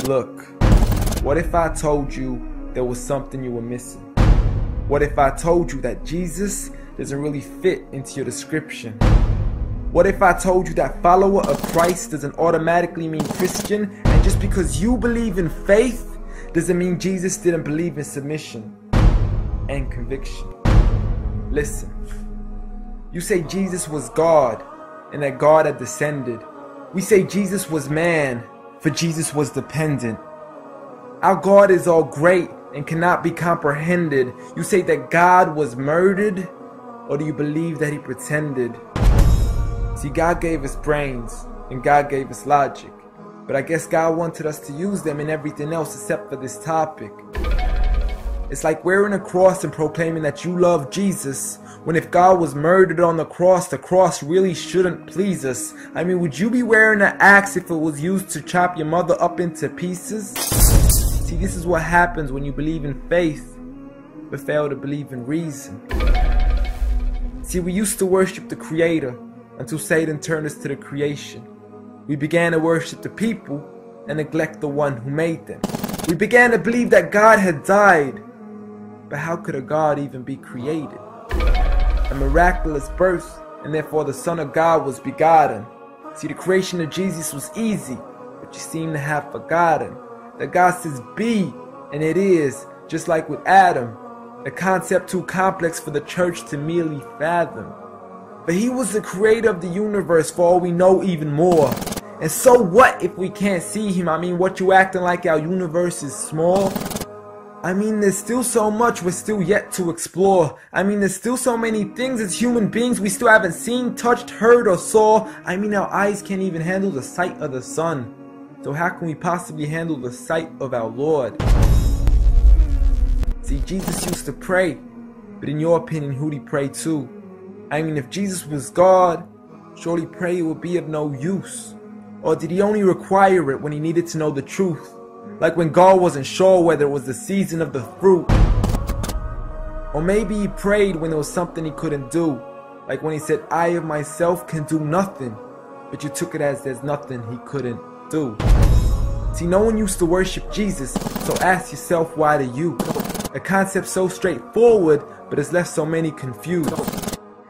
Look, what if I told you there was something you were missing? What if I told you that Jesus doesn't really fit into your description? What if I told you that follower of Christ doesn't automatically mean Christian, and just because you believe in faith doesn't mean Jesus didn't believe in submission and conviction? Listen, you say Jesus was God and that God had descended. We say Jesus was man, for Jesus was dependent. Our God is all great and cannot be comprehended. You say that God was murdered, or do you believe that he pretended? See, God gave us brains and God gave us logic, but I guess God wanted us to use them in everything else except for this topic. It's like wearing a cross and proclaiming that you love Jesus, when if God was murdered on the cross really shouldn't please us. I mean, would you be wearing an axe if it was used to chop your mother up into pieces? See, this is what happens when you believe in faith, but fail to believe in reason. See, we used to worship the Creator until Satan turned us to the creation. We began to worship the people and neglect the one who made them. We began to believe that God had died, but how could a God even be created? A miraculous birth, and therefore the Son of God was begotten. See, the creation of Jesus was easy, but you seem to have forgotten that God says be, and it is, just like with Adam, a concept too complex for the church to merely fathom. But he was the creator of the universe, for all we know, even more. And so what if we can't see him? I mean, what you acting like our universe is small? I mean, there's still so much we're still yet to explore. I mean, there's still so many things as human beings we still haven't seen, touched, heard, or saw. I mean, our eyes can't even handle the sight of the sun. So how can we possibly handle the sight of our Lord? See, Jesus used to pray, but in your opinion, who'd he pray to? I mean, if Jesus was God, surely prayer would be of no use. Or did he only require it when he needed to know the truth? Like when God wasn't sure whether it was the season of the fruit. Or maybe he prayed when there was something he couldn't do. Like when he said, I of myself can do nothing. But you took it as there's nothing he couldn't do. See, no one used to worship Jesus, so ask yourself, why do you? A concept so straightforward, but has left so many confused.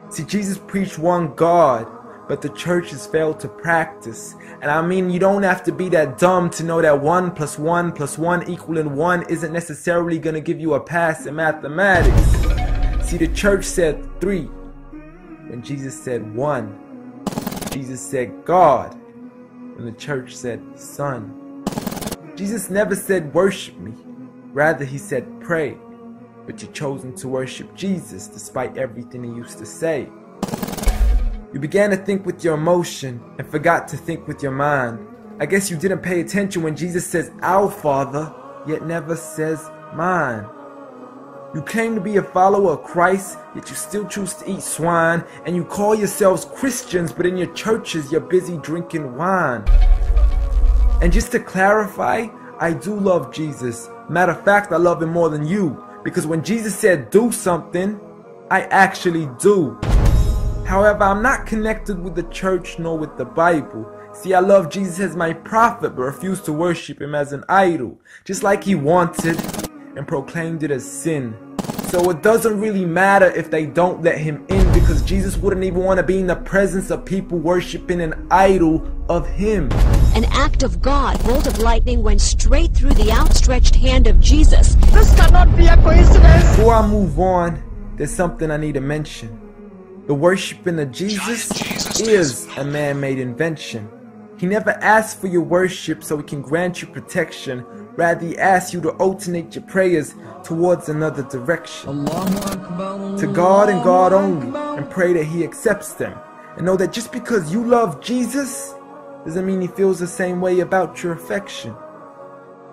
See, Jesus preached one God, but the church has failed to practice. And I mean, you don't have to be that dumb to know that 1 + 1 + 1 equaling 1 isn't necessarily going to give you a pass in mathematics. See, the church said 3, when Jesus said 1. Jesus said God, when the church said Son. Jesus never said worship me, rather he said pray. But you've chosen to worship Jesus despite everything he used to say. You began to think with your emotion and forgot to think with your mind. I guess you didn't pay attention when Jesus says our Father, yet never says mine. You claim to be a follower of Christ, yet you still choose to eat swine, and you call yourselves Christians, but in your churches you're busy drinking wine. And just to clarify, I do love Jesus. Matter of fact, I love him more than you, because when Jesus said do something, I actually do. However, I'm not connected with the church nor with the Bible. See, I love Jesus as my prophet, but refuse to worship him as an idol, just like he wanted and proclaimed it as sin. So it doesn't really matter if they don't let him in, because Jesus wouldn't even want to be in the presence of people worshiping an idol of him. An act of God, bolt of lightning went straight through the outstretched hand of Jesus. This cannot be a coincidence. Before I move on, there's something I need to mention. The worshiping of Jesus is a man-made invention. He never asked for your worship so he can grant you protection. Rather, he asks you to alternate your prayers towards another direction. To God and God only, and pray that he accepts them. And know that just because you love Jesus doesn't mean he feels the same way about your affection.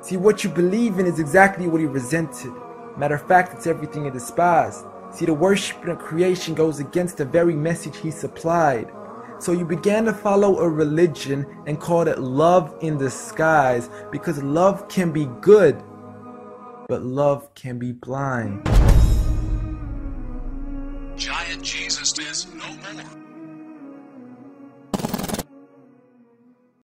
See, what you believe in is exactly what he resented. Matter of fact, it's everything he despised. See, the worship of creation goes against the very message he supplied. So you began to follow a religion and called it love in disguise, because love can be good, but love can be blind. Giant Jesus is no more.